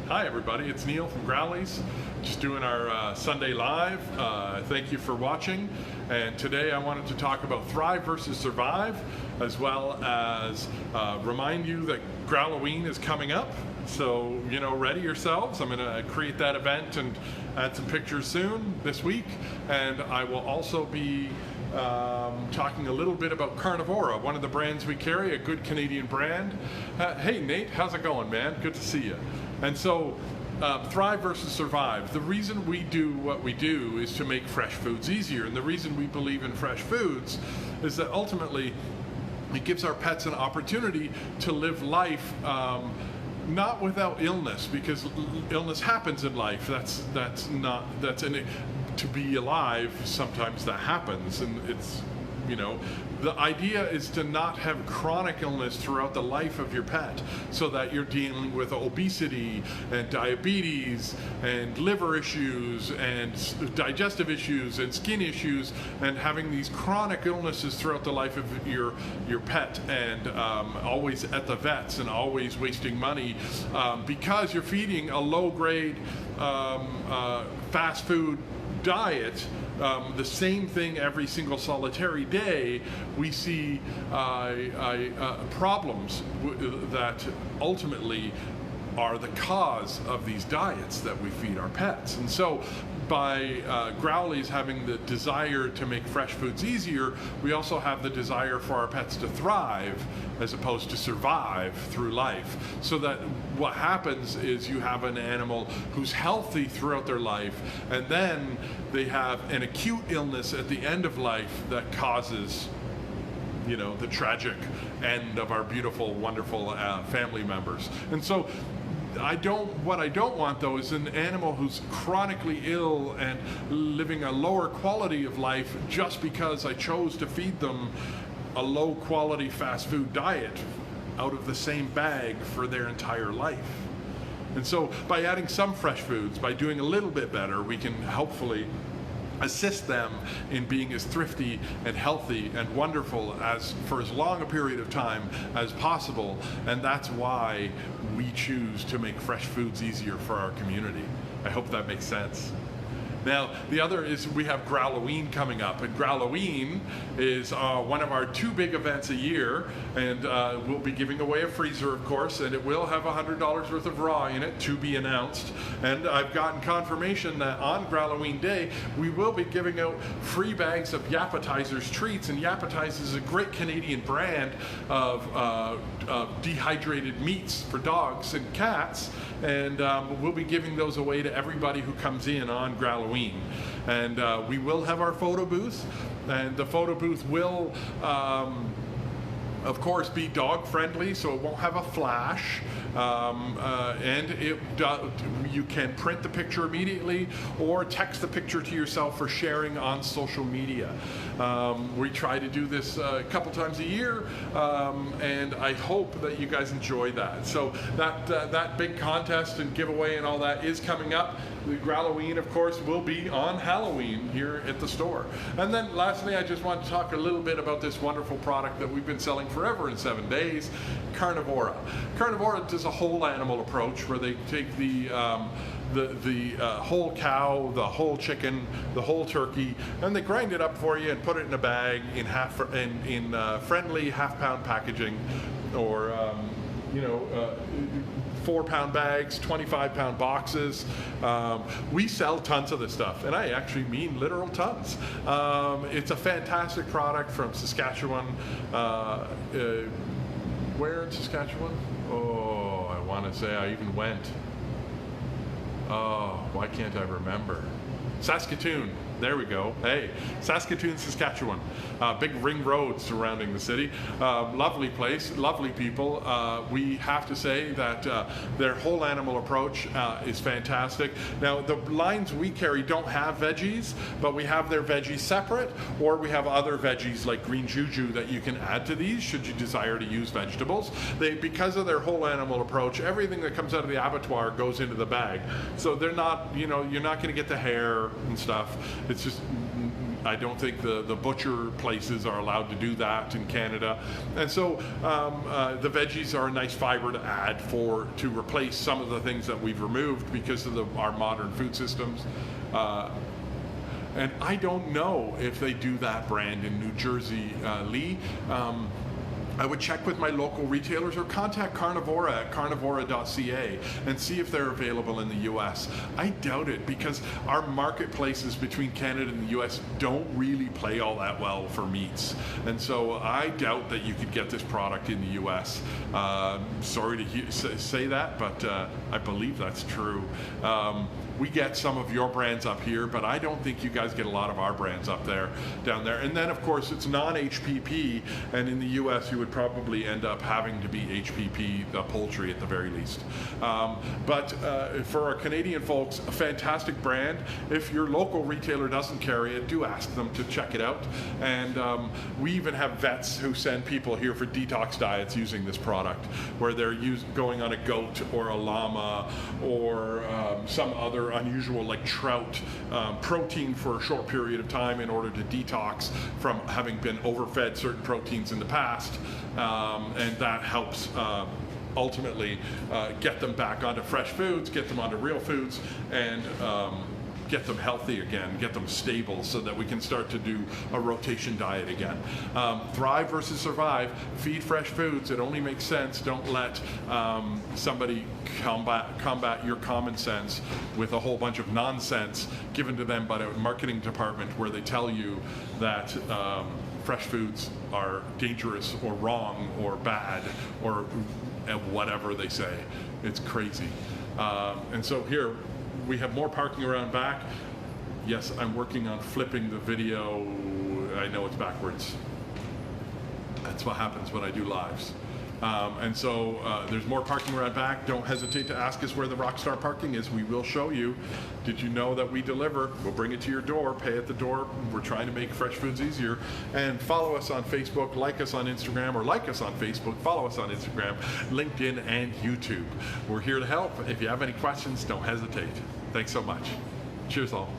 Hi everybody, it's Neil from Growley's, just doing our Sunday Live. Thank you for watching, and today I wanted to talk about Thrive versus Survive, as well as remind you that Growloween is coming up, so ready yourselves. I'm going to create that event and add some pictures soon this week, and I will also be talking a little bit about Carnivora, one of the brands we carry, a good Canadian brand. Hey Nate, how's it going, man? Good to see you. And so, Thrive versus Survive. The reason we do what we do is to make fresh foods easier. And the reason we believe in fresh foods is that ultimately it gives our pets an opportunity to live life not without illness, because illness happens in life. To be alive, sometimes that happens, and it's, the idea is to not have chronic illness throughout the life of your pet, so that you're dealing with obesity and diabetes and liver issues and digestive issues and skin issues, and having these chronic illnesses throughout the life of your pet, and always at the vets and always wasting money because you're feeding a low-grade fast food diet, the same thing every single solitary day. We see problems that ultimately are the cause of these diets that we feed our pets. And so by Growley's having the desire to make fresh foods easier, we also have the desire for our pets to thrive as opposed to survive through life. So that what happens is you have an animal who's healthy throughout their life, and then they have an acute illness at the end of life that causes the tragic end of our beautiful, wonderful family members. And so what I don't want though is an animal who's chronically ill and living a lower quality of life just because I chose to feed them a low quality fast food diet out of the same bag for their entire life. And so by adding some fresh foods, by doing a little bit better, we can hopefully assist them in being as thrifty and healthy and wonderful for as long a period of time as possible. And that's why we choose to make fresh foods easier for our community. I hope that makes sense. Now, the other is we have Growloween coming up, and Growloween is one of our two big events a year, and we'll be giving away a freezer, of course, and it will have $100 worth of raw in it, to be announced. And I've gotten confirmation that on Growloween Day, we will be giving out free bags of Yappetizers treats, and Yappetizers is a great Canadian brand of dehydrated meats for dogs and cats, and we'll be giving those away to everybody who comes in on Growloween. And we will have our photo booth, and the photo booth will of course be dog friendly, so it won't have a flash, and you can print the picture immediately or text the picture to yourself for sharing on social media. We try to do this a couple times a year, and I hope that you guys enjoy that. So that big contest and giveaway and all that is coming up. The Growloween, of course, will be on Halloween here at the store. And then lastly, I just want to talk a little bit about this wonderful product that we've been selling forever in 7 days, Carnivora. Carnivora does a whole animal approach where they take the whole cow, the whole chicken, the whole turkey, and they grind it up for you and put it in a bag in friendly half-pound packaging, or 4-pound bags, 25-pound boxes. We sell tons of this stuff, and I actually mean literal tons. It's a fantastic product from Saskatchewan. Where in Saskatchewan? Oh, I want to say I even went. Oh, why can't I remember? Saskatoon. There we go. Hey, Saskatoon, Saskatchewan. Big ring road surrounding the city. Lovely place, lovely people. We have to say that their whole animal approach is fantastic. Now, the lines we carry don't have veggies, but we have their veggies separate, or we have other veggies like green juju that you can add to these should you desire to use vegetables. Because of their whole animal approach, everything that comes out of the abattoir goes into the bag. So they're not, you're not going to get the hair and stuff. It's just I don't think the butcher places are allowed to do that in Canada. And so the veggies are a nice fiber to add to replace some of the things that we've removed because of our modern food systems. And I don't know if they do that brand in New Jersey, Lee. I would check with my local retailers or contact Carnivora at carnivora.ca and see if they're available in the US. I doubt it because our marketplaces between Canada and the US don't really play all that well for meats. And so I doubt that you could get this product in the US. Sorry to say that, but I believe that's true. We get some of your brands up here, but I don't think you guys get a lot of our brands down there. And then of course it's non-HPP, and in the US you would probably end up having to be HPP poultry at the very least. But for our Canadian folks, a fantastic brand. If your local retailer doesn't carry it, do ask them to check it out. And we even have vets who send people here for detox diets using this product, where they're going on a goat or a llama or some other unusual like trout protein for a short period of time in order to detox from having been overfed certain proteins in the past, and that helps ultimately get them back onto fresh foods, get them onto real foods, and get them healthy again, get them stable so that we can start to do a rotation diet again. Thrive versus survive, feed fresh foods. It only makes sense. Don't let somebody combat your common sense with a whole bunch of nonsense given to them by a marketing department where they tell you that fresh foods are dangerous or wrong or bad or whatever they say. It's crazy. And so here, we have more parking around back. Yes, I'm working on flipping the video. I know it's backwards. That's what happens when I do lives. And so there's more parking around back. Don't hesitate to ask us where the Rockstar parking is. We will show you. Did you know that we deliver? We'll bring it to your door, pay at the door. We're trying to make fresh foods easier. And follow us on Facebook, like us on Instagram, or like us on Facebook, follow us on Instagram, LinkedIn, and YouTube. We're here to help. If you have any questions, don't hesitate. Thanks so much. Cheers all.